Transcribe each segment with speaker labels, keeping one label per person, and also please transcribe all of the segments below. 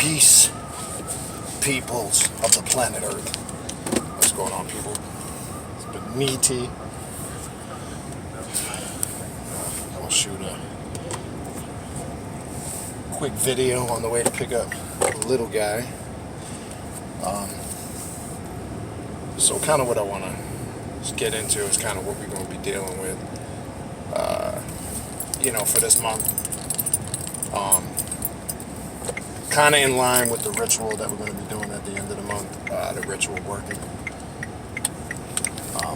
Speaker 1: Peace, peoples of the planet Earth. What's going on, people? It's been meaty. I'll shoot a quick video on the way to pick up the little guy. So kind of what I want to get into is kind of what we're going to be dealing with, for this month. Kind of in line with the ritual that we're going to be doing at the end of the month, the ritual working.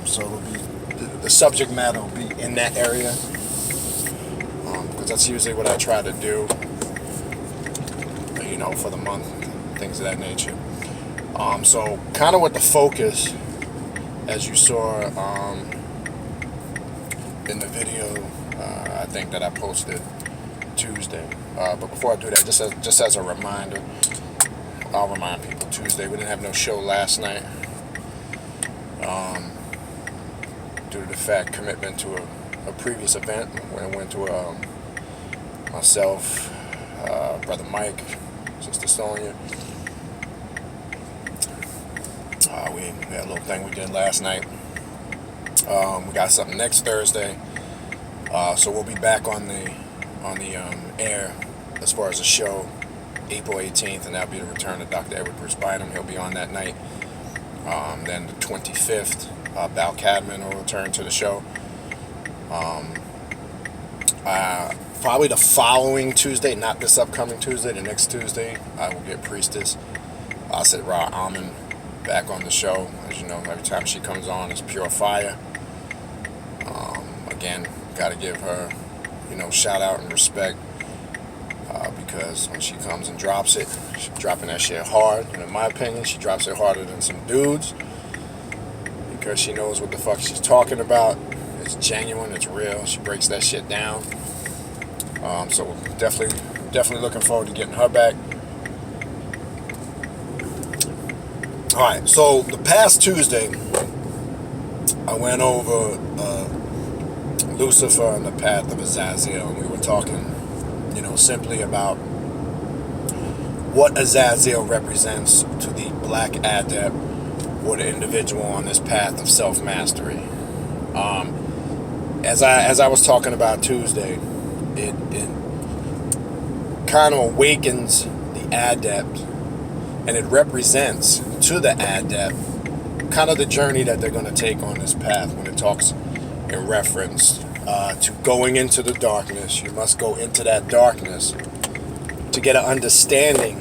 Speaker 1: So it'll be, the subject matter will be in that area, because that's usually what I try to do, for the month, things of that nature. So kind of what the focus, as you saw in the video, I think that I posted Tuesday. But before I do that, just as a reminder, I'll remind people, Tuesday we didn't have no show last night, due to the fact commitment to a previous event when I went to myself, Brother Mike, Sister Sonia. We had a little thing we did last night. We got something next Thursday, so we'll be back on the air as far as the show, April 18th, and that'll be the return of Dr. Edward Bruce Bynum. He'll be on that night. Then the 25th, Bal Cadman will return to the show. Probably the following Tuesday, not this upcoming Tuesday, the next Tuesday, I will get Priestess Asid Ra Amen back on the show. As you know, every time she comes on, it's pure fire. Again, got to give her, shout out and respect, because when she comes and drops it, she's dropping that shit hard. And in my opinion, she drops it harder than some dudes, because she knows what the fuck she's talking about. It's genuine, it's real. She breaks that shit down. So definitely looking forward to getting her back. Alright, so the past Tuesday, I went over Lucifer and the path of Azazel, and we were talking, simply about what Azazel represents to the black adept or the individual on this path of self-mastery. As I was talking about Tuesday, it kind of awakens the adept, and it represents to the adept kind of the journey that they're going to take on this path. When it talks in reference to going into the darkness, you must go into that darkness to get an understanding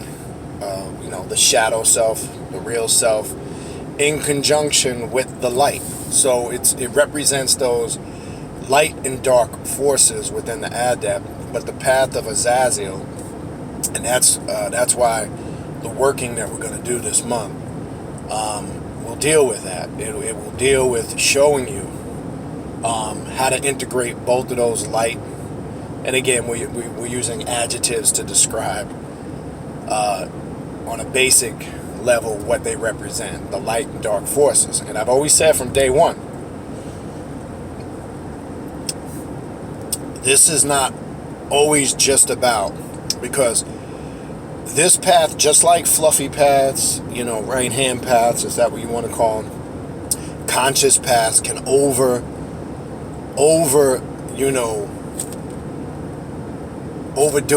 Speaker 1: of, the shadow self, the real self, in conjunction with the light. So it represents those light and dark forces within the adept, but the path of Azazel, and that's why the working that we're going to do this month will deal with that. It will deal with showing you how to integrate both of those light, and again, we're using adjectives to describe on a basic level what they represent, the light and dark forces. And I've always said from day one, this is not always just about, because this path, just like fluffy paths, right hand paths, is that what you want to call them? Conscious paths can overdo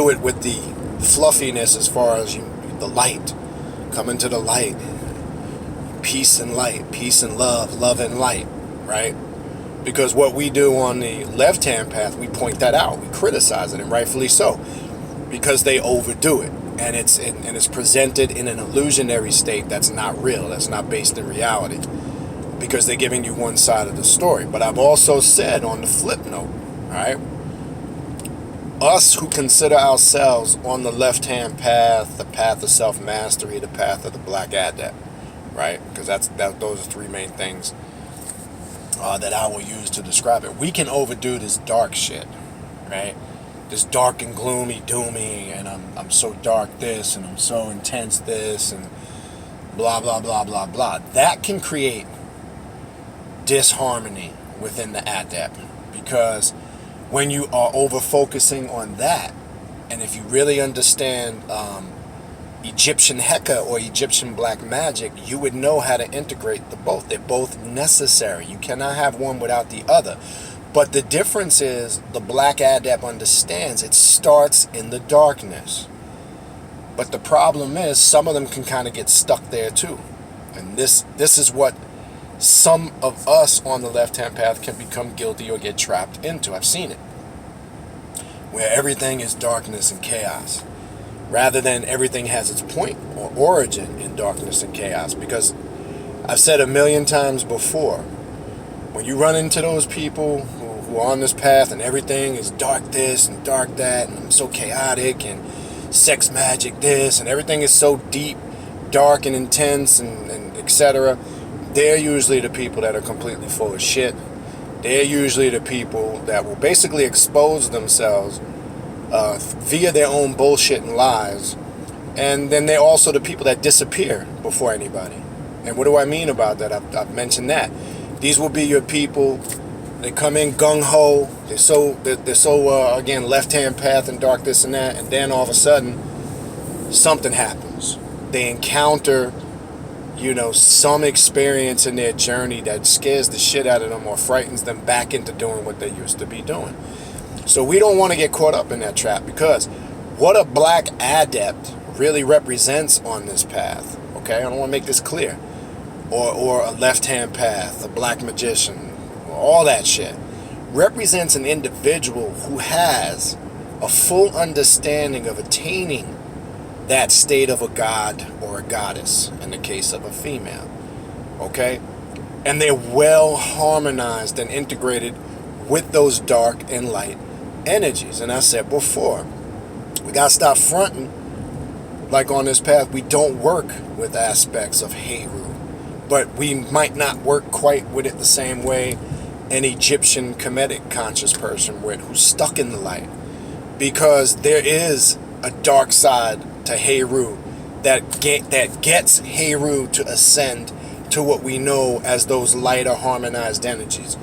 Speaker 1: it with the fluffiness as far as the light. Come into the light. Peace and light. Peace and love. Love and light. Right? Because what we do on the left-hand path, we point that out. We criticize it, and rightfully so. Because they overdo it. And it's presented in an illusionary state that's not real. That's not based in reality. Because they're giving you one side of the story. But I've also said on the flip note, right? Us who consider ourselves on the left-hand path, the path of self-mastery, the path of the black adept, right? Because those are three main things that I will use to describe it. We can overdo this dark shit, right? This dark and gloomy, doomy, and I'm so dark this, and I'm so intense this, and blah, blah, blah, blah, blah. That can create disharmony within the adept, because when you are over focusing on that, and if you really understand Egyptian Heka or Egyptian black magic, you would know how to integrate the both. They're both necessary. You cannot have one without the other. But the difference is the black adept understands it starts in the darkness. But the problem is some of them can kind of get stuck there too. And this is what some of us on the left-hand path can become guilty or get trapped into. I've seen it. Where everything is darkness and chaos, rather than everything has its point or origin in darkness and chaos. Because I've said a million times before, when you run into those people who are on this path and everything is dark this and dark that, and I'm so chaotic, and sex magic this, and everything is so deep, dark and intense, and etc., they're usually the people that are completely full of shit. They're usually the people that will basically expose themselves via their own bullshit and lies. And then they're also the people that disappear before anybody. And what do I mean about that? I've mentioned that. These will be your people. They come in gung-ho. They're so again, left-hand path and dark this and that. And then all of a sudden, something happens. They encounter, some experience in their journey that scares the shit out of them or frightens them back into doing what they used to be doing. So we don't want to get caught up in that trap, because what a black adept really represents on this path, okay? I don't want to make this clear. Or a left-hand path, a black magician, all that shit, represents an individual who has a full understanding of attaining that state of a god or a goddess, in the case of a female, okay? And they're well harmonized and integrated with those dark and light energies. And I said before, we got to stop fronting like on this path we don't work with aspects of Heru, but we might not work quite with it the same way an Egyptian Kemetic conscious person would, who's stuck in the light, because there is a dark side to Heru that gets Heru to ascend to what we know as those lighter harmonized energies.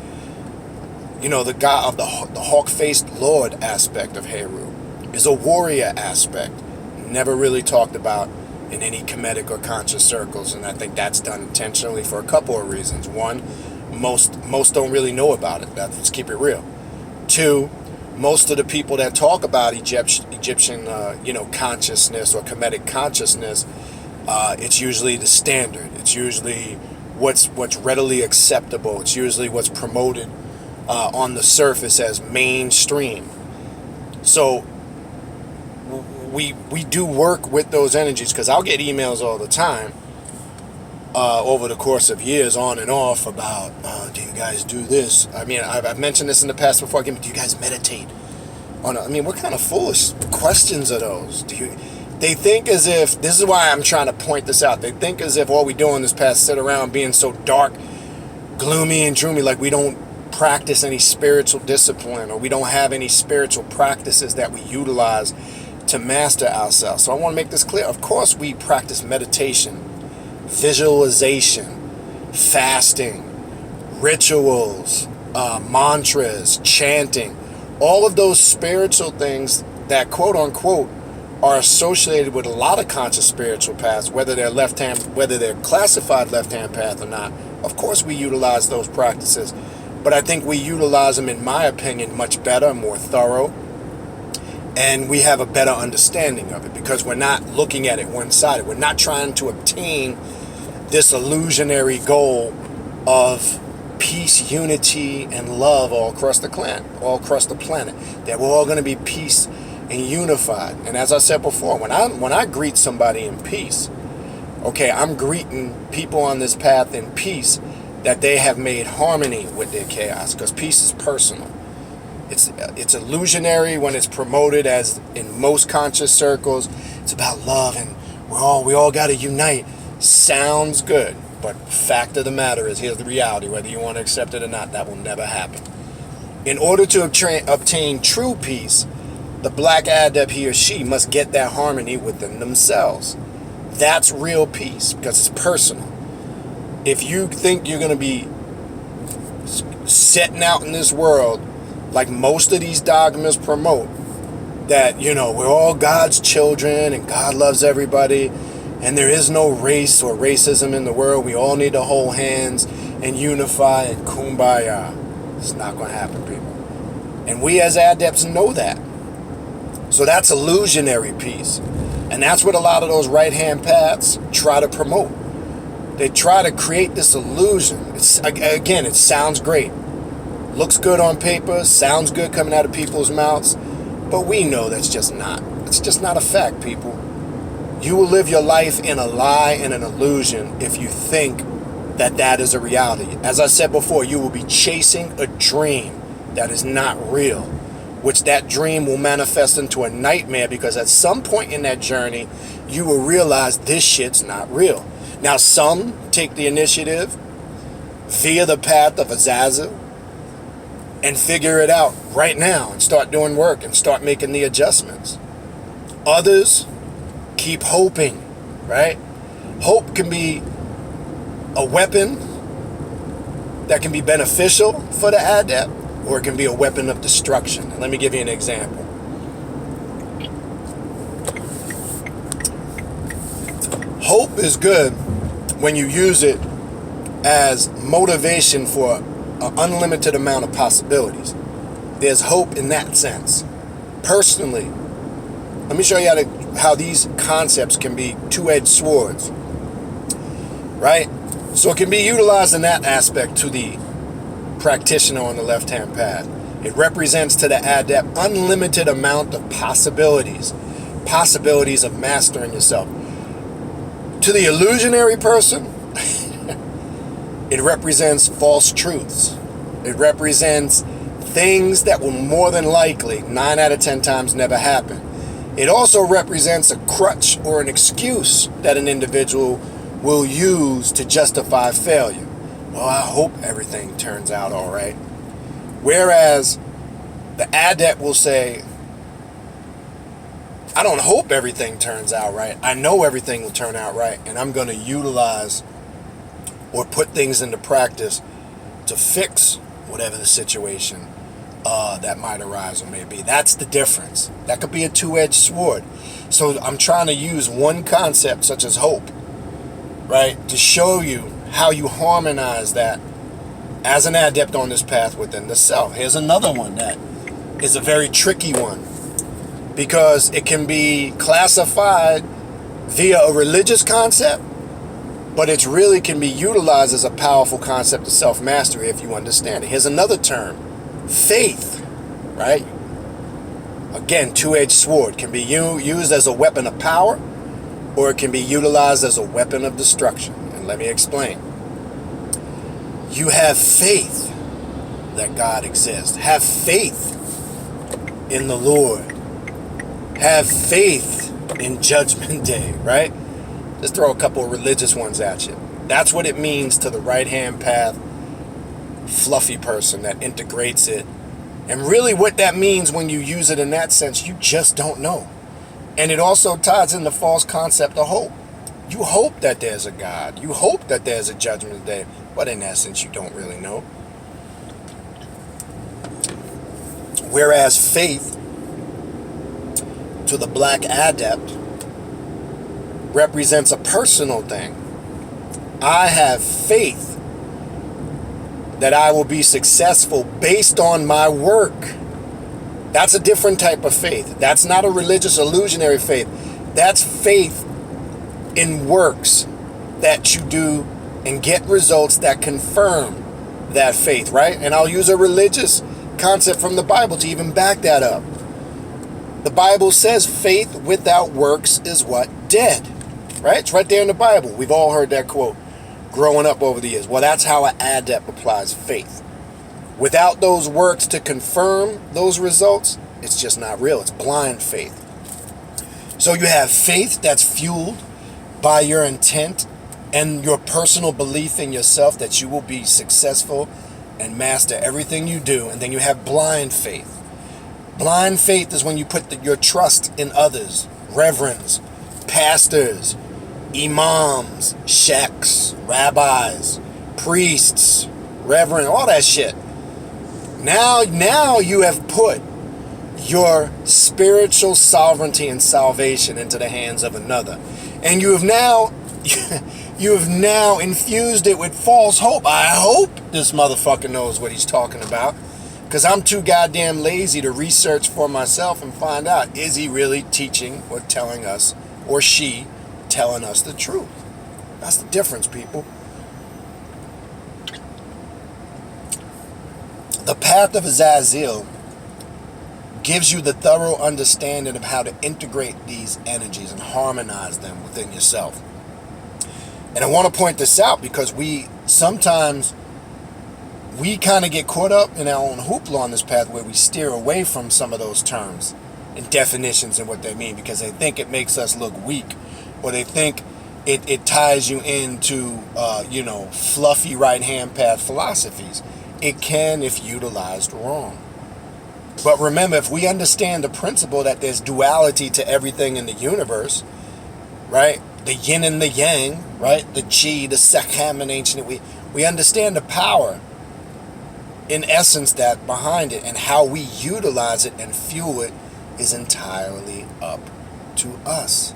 Speaker 1: The god of the hawk-faced lord aspect of Heru is a warrior aspect, never really talked about in any Kemetic or conscious circles, and I think that's done intentionally for a couple of reasons. One, most don't really know about it. Let's keep it real. Two, most of the people that talk about Egyptian consciousness or Kemetic consciousness, it's usually the standard. It's usually what's readily acceptable. It's usually what's promoted on the surface as mainstream. So we do work with those energies, because I'll get emails all the time over the course of years on and off about, do you guys do this? I mean, I've mentioned this in the past before. Do you guys meditate? What kind of foolish questions are those? They think as if, this is why I'm trying to point this out, they think as if all we do in this past sit around being so dark, gloomy and droomy, like we don't practice any spiritual discipline, or we don't have any spiritual practices that we utilize to master ourselves. So I want to make this clear. Of course we practice meditation, visualization, fasting, rituals, mantras, chanting, all of those spiritual things that quote unquote are associated with a lot of conscious spiritual paths, whether they're classified left-hand path or not. Of course we utilize those practices, but I think we utilize them, in my opinion, much better, more thorough, and we have a better understanding of it, because we're not looking at it one-sided. We're not trying to obtain this illusionary goal of peace, unity, and love all across the planet, that we're all going to be peace and unified. And as I said before, when I greet somebody in peace, okay, I'm greeting people on this path in peace, that they have made harmony with their chaos, because peace is personal. It's illusionary when it's promoted, as in most conscious circles, it's about love and we all got to unite. Sounds good, but fact of the matter is, here's the reality, whether you want to accept it or not, that will never happen. In order to obtain true peace, the black adept, he or she, must get that harmony within themselves. That's real peace, because it's personal. If you think you're going to be setting out in this world like most of these dogmas promote, that, you know, we're all God's children and God loves everybody and there is no race or racism in the world. We all need to hold hands and unify and kumbaya. It's not going to happen, people. And we as adepts know that. So that's illusionary peace. And that's what a lot of those right-hand paths try to promote. They try to create this illusion. Again, it sounds great. Looks good on paper, sounds good coming out of people's mouths. But we know that's just not. It's just not a fact, people. You will live your life in a lie and an illusion if you think that that is a reality. As I said before, you will be chasing a dream that is not real, which that dream will manifest into a nightmare because at some point in that journey, you will realize this shit's not real. Now, some take the initiative via the path of Azazel and figure it out right now and start doing work and start making the adjustments. Others keep hoping, right? Hope can be a weapon that can be beneficial for the adept, or it can be a weapon of destruction. Let me give you an example. Hope is good when you use it as motivation for an unlimited amount of possibilities. There's hope in that sense. Personally, let me show you how these concepts can be two-edged swords, right? So it can be utilized in that aspect to the practitioner on the left-hand path. It represents to the adept unlimited amount of possibilities of mastering yourself. To the illusionary person, it represents false truths. It represents things that will more than likely, 9 out of 10 times, never happen. It also represents a crutch or an excuse that an individual will use to justify failure. Well, I hope everything turns out all right. Whereas the adept will say, I don't hope everything turns out right. I know everything will turn out right, and I'm going to utilize or put things into practice to fix whatever the situation that might arise or may be. That's the difference. That could be a two-edged sword. So I'm trying to use one concept such as hope, right, to show you how you harmonize that as an adept on this path within the self. Here's another one that is a very tricky one because it can be classified via a religious concept, but it really can be utilized as a powerful concept of self-mastery if you understand it. Here's another term, faith, right? Again, two-edged sword, can be used as a weapon of power, or it can be utilized as a weapon of destruction. And let me explain. You have faith that God exists. Have faith in the Lord. Have faith in Judgment Day, right? Just throw a couple of religious ones at you. That's what it means to the right-hand path fluffy person that integrates it. And really what that means when you use it in that sense, you just don't know. And it also ties in the false concept of hope. You hope that there's a God. You hope that there's a judgment day. But in essence, you don't really know. Whereas faith, to the black adept, represents a personal thing. I have faith that I will be successful based on my work. That's a different type of faith. That's not a religious illusionary faith. That's faith in works that you do and get results that confirm that faith, right? And I'll use a religious concept from the Bible to even back that up. The Bible says faith without works is what? Dead, right? It's right there in the Bible. We've all heard that quote growing up over the years. Well, that's how an adept applies faith. Without those works to confirm those results, it's just not real. It's blind faith. So you have faith that's fueled by your intent and your personal belief in yourself that you will be successful and master everything you do. And then you have blind faith. Blind faith is when you put your trust in others, reverends, pastors, imams, sheikhs, rabbis, priests, reverend, all that shit. Now you have put your spiritual sovereignty and salvation into the hands of another. And you have now infused it with false hope. I hope this motherfucker knows what he's talking about, because I'm too goddamn lazy to research for myself and find out, is he really teaching or telling us, or she telling us the truth? That's the difference, people. The path of Azazel gives you the thorough understanding of how to integrate these energies and harmonize them within yourself. And I want to point this out because sometimes we kind of get caught up in our own hoopla on this path, where we steer away from some of those terms and definitions and what they mean, because they think it makes us look weak, or they think it ties you into fluffy right-hand path philosophies. It can if utilized wrong. But remember, if we understand the principle that there's duality to everything in the universe, right? The yin and the yang, right? The chi, the sekhem in ancient, we understand the power, in essence, that behind it, and how we utilize it and fuel it is entirely up to us.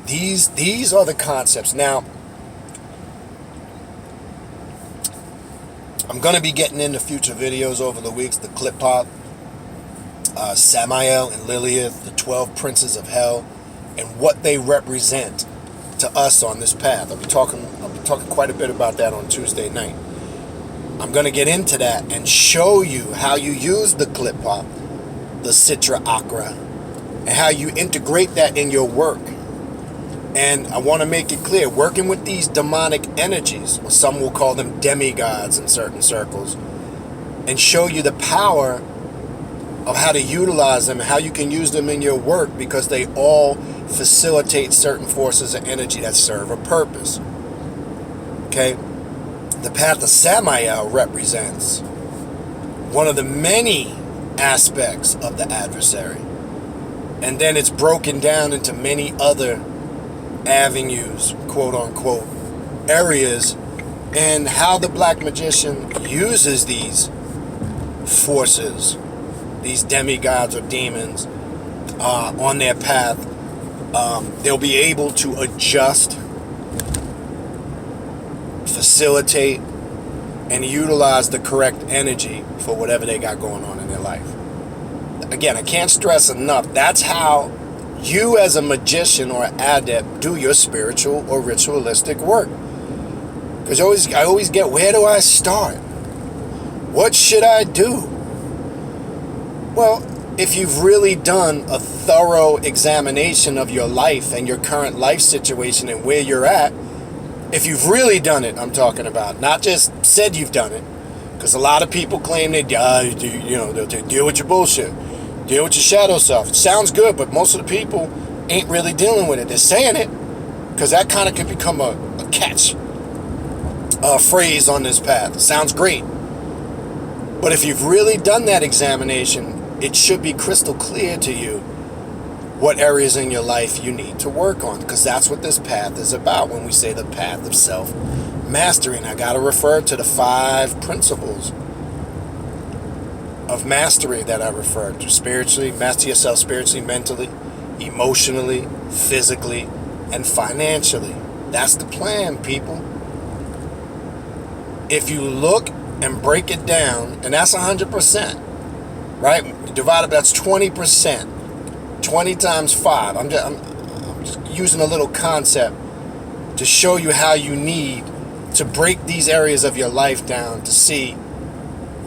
Speaker 1: These are the concepts. Now, I'm going to be getting into future videos over the weeks, the clip pop, Samael and Lilith, the 12 princes of hell, and what they represent to us on this path. I'll be talking quite a bit about that on Tuesday night. I'm going to get into that and show you how you use the clip pop, the Citra Akra, and how you integrate that in your work. And I want to make it clear, working with these demonic energies, or some will call them demigods in certain circles, and show you the power of how to utilize them, how you can use them in your work, because they all facilitate certain forces of energy that serve a purpose. Okay? The path of Samael represents one of the many aspects of the adversary. And then it's broken down into many other avenues, quote unquote, areas, and how the black magician uses these forces, these demigods or demons, on their path. They'll be able to adjust, facilitate, and utilize the correct energy for whatever they got going on in their life. Again, I can't stress enough, that's how you as a magician or adept do your spiritual or ritualistic work. Because I always get, where do I start? What should I do? Well, if you've really done a thorough examination of your life and your current life situation and where you're at, if you've really done it, I'm talking about, not just said you've done it, because a lot of people claim they deal with your bullshit. Deal with your shadow self. It sounds good, but most of the people ain't really dealing with it. They're saying it because that kind of can become a catch phrase on this path. It sounds great. But if you've really done that examination, it should be crystal clear to you what areas in your life you need to work on, because that's what this path is about when we say the path of self-mastery. And I got to refer to the 5 principles of mastery that I referred to. Spiritually, master yourself spiritually, mentally, emotionally, physically, and financially. That's the plan, people. If you look and break it down, and that's 100%, right? Divide it, that's 20%. 20 times 5. I'm just using a little concept to show you how you need to break these areas of your life down to see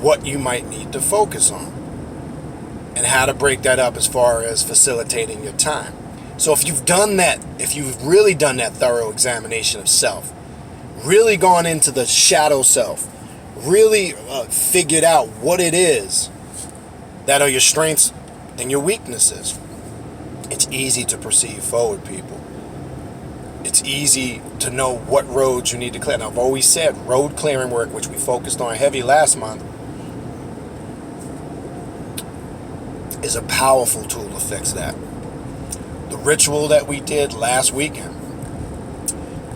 Speaker 1: what you might need to focus on, and how to break that up as far as facilitating your time. So if you've done that, if you've really done that thorough examination of self, really gone into the shadow self, really figured out what it is that are your strengths and your weaknesses, it's easy to proceed forward, people. It's easy to know what roads you need to clear. Now, I've always said road clearing work, which we focused on heavy last month, is a powerful tool to fix that. The ritual that we did last weekend,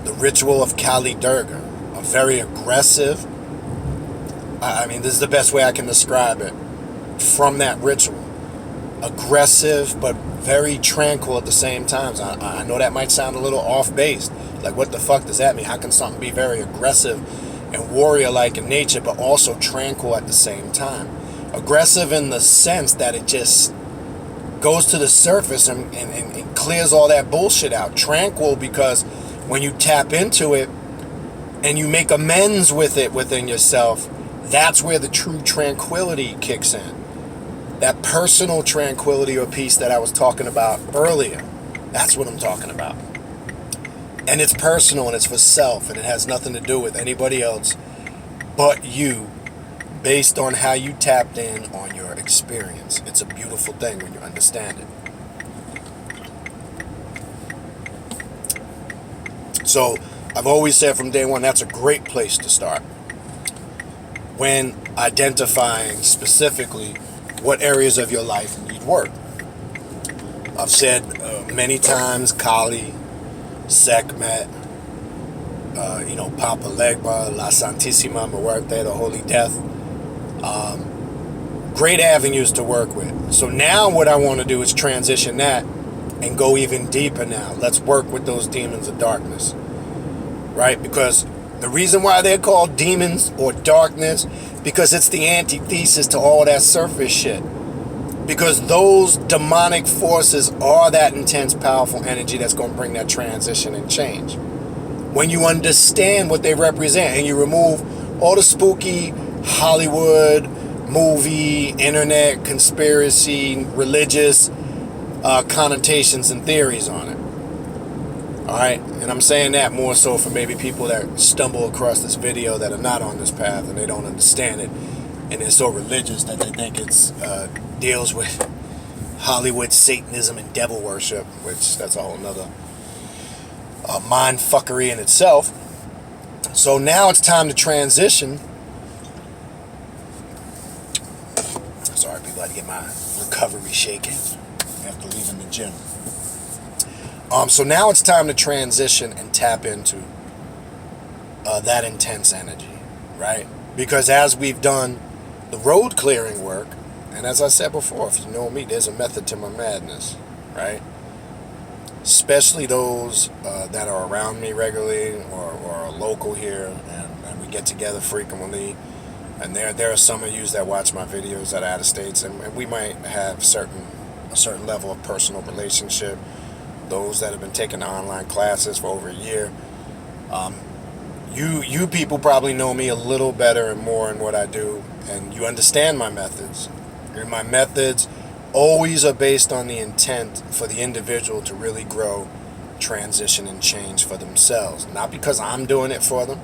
Speaker 1: the ritual of Kali Durga, a very aggressive, I mean, this is the best way I can describe it, from that ritual. aggressive, but very tranquil at the same time. I know that might sound a little off-base. Like, what the fuck does that mean? How can something be very aggressive and warrior-like in nature, but also tranquil at the same time? Aggressive in the sense that it just goes to the surface and clears all that bullshit out. Tranquil because when you tap into it and you make amends with it within yourself, that's where the true tranquility kicks in. That personal tranquility or peace that I was talking about earlier. That's what I'm talking about. And it's personal and it's for self, and it has nothing to do with anybody else but you, based on how you tapped in on your experience. It's a beautiful thing when you understand it. So I've always said from day one, that's a great place to start when identifying specifically what areas of your life need work. I've said many times, Kali, Sekhmet, Papa Legba, La Santissima Muerte, the Holy Death. Great avenues to work with. So now what I want to do is transition that and go even deeper now. Let's work with those demons of darkness. Right? Because the reason why they're called demons or darkness, because it's the antithesis to all that surface shit. Because those demonic forces are that intense, powerful energy that's going to bring that transition and change. When you understand what they represent and you remove all the spooky Hollywood, movie, internet, conspiracy, religious connotations and theories on it. Alright? And I'm saying that more so for maybe people that stumble across this video that are not on this path and they don't understand it. And they're so religious that they think it's deals with Hollywood Satanism and devil worship, which that's a whole nother mind fuckery in itself. So now it's time to transition. Sorry, people, I had to get my recovery shaken after leaving the gym. So now it's time to transition and tap into that intense energy, right? Because as we've done the road clearing work, and as I said before, if you know me, there's a method to my madness, right? Especially those that are around me regularly or are local here, and we get together frequently. And there are some of you that watch my videos that are out of states, and we might have a certain level of personal relationship. Those that have been taking online classes for over a year. You people probably know me a little better and more in what I do, and you understand my methods. And my methods always are based on the intent for the individual to really grow, transition, and change for themselves. Not because I'm doing it for them.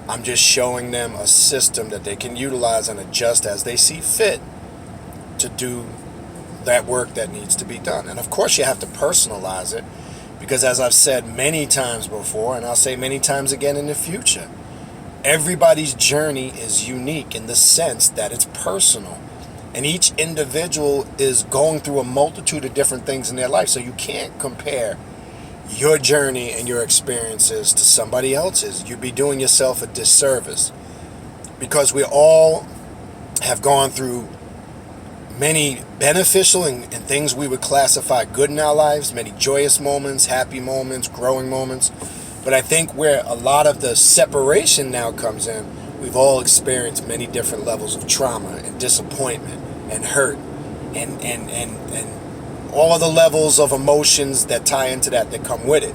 Speaker 1: I'm just showing them a system that they can utilize and adjust as they see fit to do that work that needs to be done. And of course you have to personalize it, because as I've said many times before, and I'll say many times again in the future, everybody's journey is unique in the sense that it's personal. And each individual is going through a multitude of different things in their life. So you can't compare your journey and your experiences to somebody else's. You'd be doing yourself a disservice. Because we all have gone through many beneficial and things we would classify good in our lives, many joyous moments, happy moments, growing moments. But I think where a lot of the separation now comes in, we've all experienced many different levels of trauma and disappointment and hurt and all of the levels of emotions that tie into that come with it.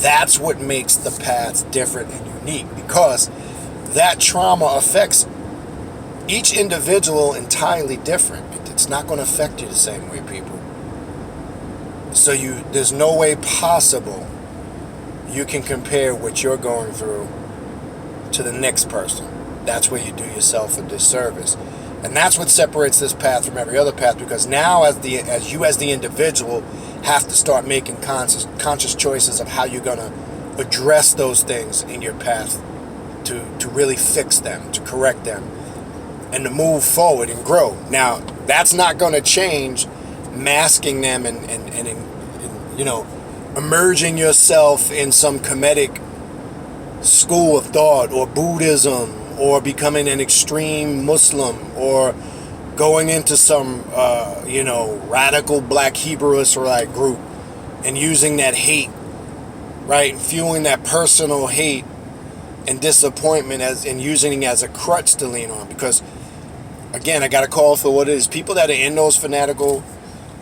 Speaker 1: That's what makes the paths different and unique, because that trauma affects each individual entirely different. It's not going to affect you the same way, people. So there's no way possible you can compare what you're going through to the next person. That's where you do yourself a disservice. And that's what separates this path from every other path, because now as you as the individual have to start making conscious choices of how you're going to address those things in your path to really fix them, to correct them, and to move forward and grow. Now, that's not going to change masking them and emerging yourself in some Kemetic school of thought or Buddhism, or becoming an extreme Muslim, or going into some, radical black Hebrew Israelite group and using that hate, right? And fueling that personal hate and disappointment and using it as a crutch to lean on. Because, again, I got to call for what it is. People that are in those fanatical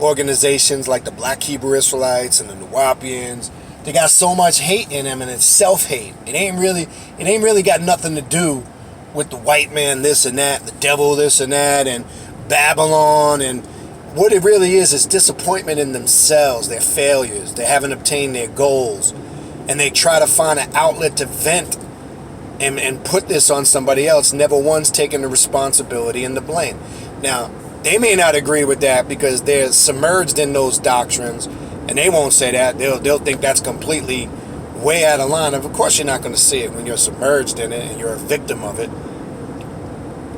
Speaker 1: organizations like the Black Hebrew Israelites and the Nuwapians, they got so much hate in them, and it's self-hate. It ain't really got nothing to do with the white man this and that, the devil this and that, and Babylon. And what it really is disappointment in themselves, their failures. They haven't obtained their goals, and they try to find an outlet to vent and put this on somebody else, never once taking the responsibility and the blame. Now, they may not agree with that because they're submerged in those doctrines, and they won't say that. They'll think that's completely way out of line. Of course, you're not going to see it when you're submerged in it and you're a victim of it.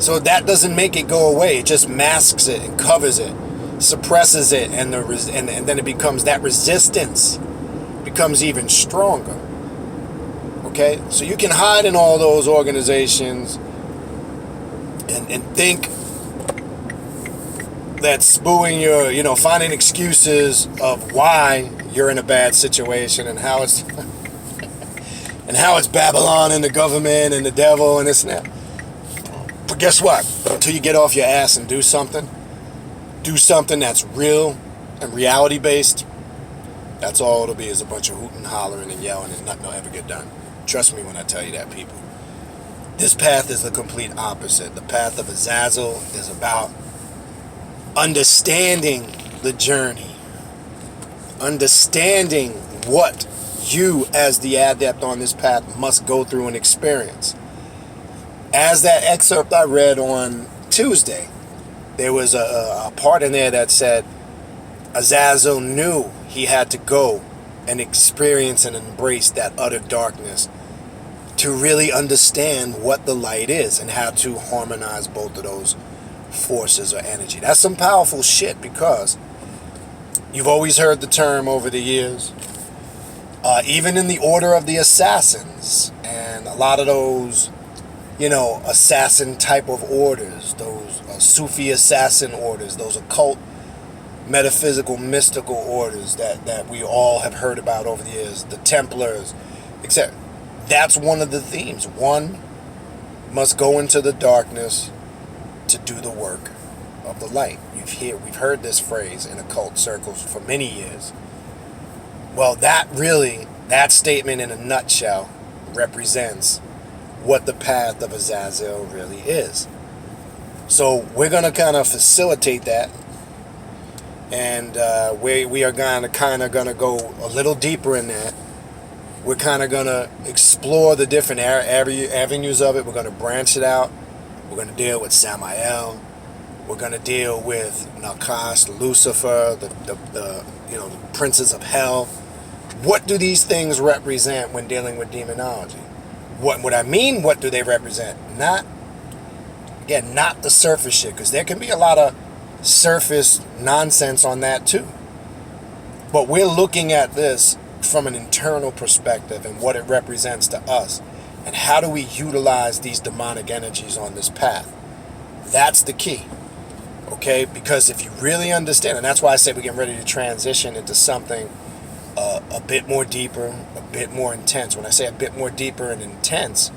Speaker 1: So that doesn't make it go away. It just masks it and covers it, suppresses it, and then it becomes, that resistance becomes even stronger. Okay? So you can hide in all those organizations and think that spewing your, finding excuses of why you're in a bad situation and how it's and how it's Babylon and the government and the devil and this and that. But guess what? Until you get off your ass and do something that's real and reality based, that's all it'll be, is a bunch of hooting, hollering, and yelling, and nothing will ever get done. Trust me when I tell you that, people. This path is the complete opposite. The path of Azazel is about understanding the journey, understanding what you as the adept on this path must go through and experience. As that excerpt I read on Tuesday, there was a part in there that said Azazel knew he had to go and experience and embrace that utter darkness to really understand what the light is and how to harmonize both of those forces or energy. That's some powerful shit, because you've always heard the term over the years, even in the order of the assassins and a lot of those, assassin type of orders, those Sufi assassin orders, those occult, metaphysical, mystical orders that we all have heard about over the years, the Templars, etc. That's one of the themes. One must go into the darkness to do the work of the light. We've heard this phrase in occult circles for many years. Well, that statement in a nutshell represents what the path of Azazel really is. So we're going to kind of facilitate that, and we are kind of go a little deeper in that. We're kind of going to explore the different avenues of it. We're going to branch it out. We're going to deal with Samael. We're going to deal with Nakas, Lucifer, the princes of hell. What do these things represent when dealing with demonology? What I mean, what do they represent? Not the surface shit, because there can be a lot of surface nonsense on that too. But we're looking at this from an internal perspective and what it represents to us. And how do we utilize these demonic energies on this path? That's the key. Okay? Because if you really understand, and that's why I say we're getting ready to transition into something a bit more deeper, a bit more intense. When I say a bit more deeper and intense,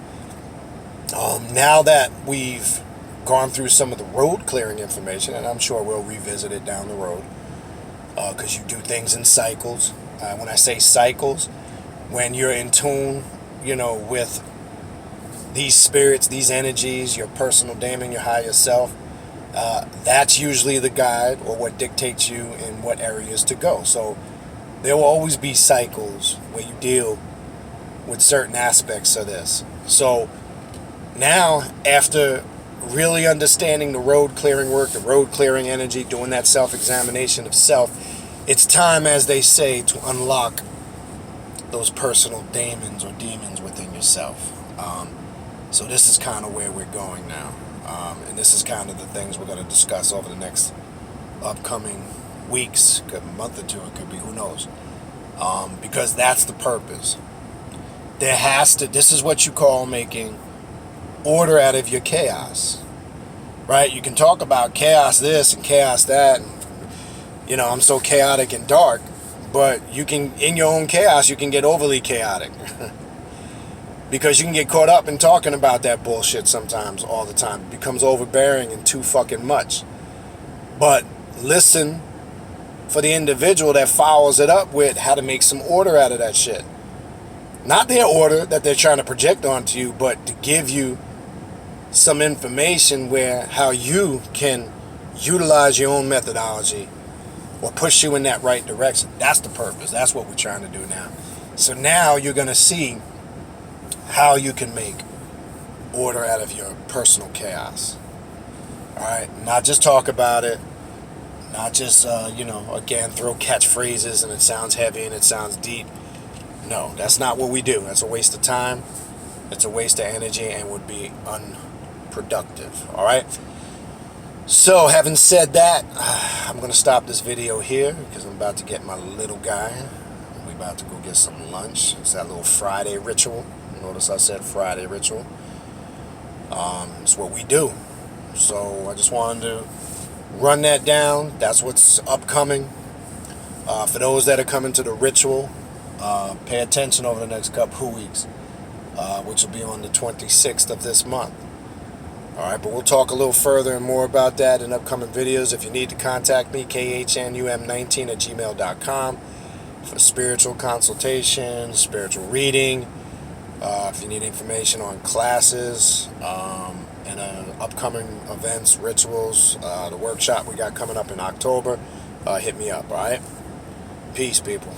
Speaker 1: now that we've gone through some of the road clearing information, and I'm sure we'll revisit it down the road, because you do things in cycles. When I say cycles, when you're in tune, with these spirits, these energies, your personal daemon, your higher self, that's usually the guide or what dictates you in what areas to go. So there will always be cycles where you deal with certain aspects of this. So now, after really understanding the road clearing work, the road clearing energy, doing that self-examination of self, it's time, as they say, to unlock those personal daemons or demons within yourself. So this is kind of where we're going now. And this is kind of the things we're going to discuss over the next upcoming weeks, could be a month or two, it could be, who knows. Because that's the purpose. This is what you call making order out of your chaos. right? You can talk about chaos this and chaos that, and, you know, I'm so chaotic and dark, but you can, in your own chaos, you can get overly chaotic. Because you can get caught up in talking about that bullshit sometimes, all the time. It becomes overbearing and too fucking much. But listen for the individual that follows it up with how to make some order out of that shit. Not their order that they're trying to project onto you, but to give you some information where how you can utilize your own methodology or push you in that right direction. That's the purpose. That's what we're trying to do now. So now you're going to see how you can make order out of your personal chaos. All right, not just talk about it, not just again throw catchphrases and it sounds heavy and it sounds deep. No, that's not what we do. That's a waste of time. It's a waste of energy and would be unproductive. All right. So having said that, I'm gonna stop this video here because I'm about to get my little guy. We're about to go get some lunch. It's that little Friday ritual. Notice I said Friday ritual. It's what we do. So I just wanted to run that down. That's what's upcoming. For those that are coming to the ritual, pay attention over the next couple of weeks, which will be on the 26th of this month. Alright, but we'll talk a little further and more about that in upcoming videos. If you need to contact me, khnum19@gmail.com for spiritual consultation, spiritual reading. If you need information on classes and upcoming events, rituals, the workshop we got coming up in October, hit me up, alright? Peace, people.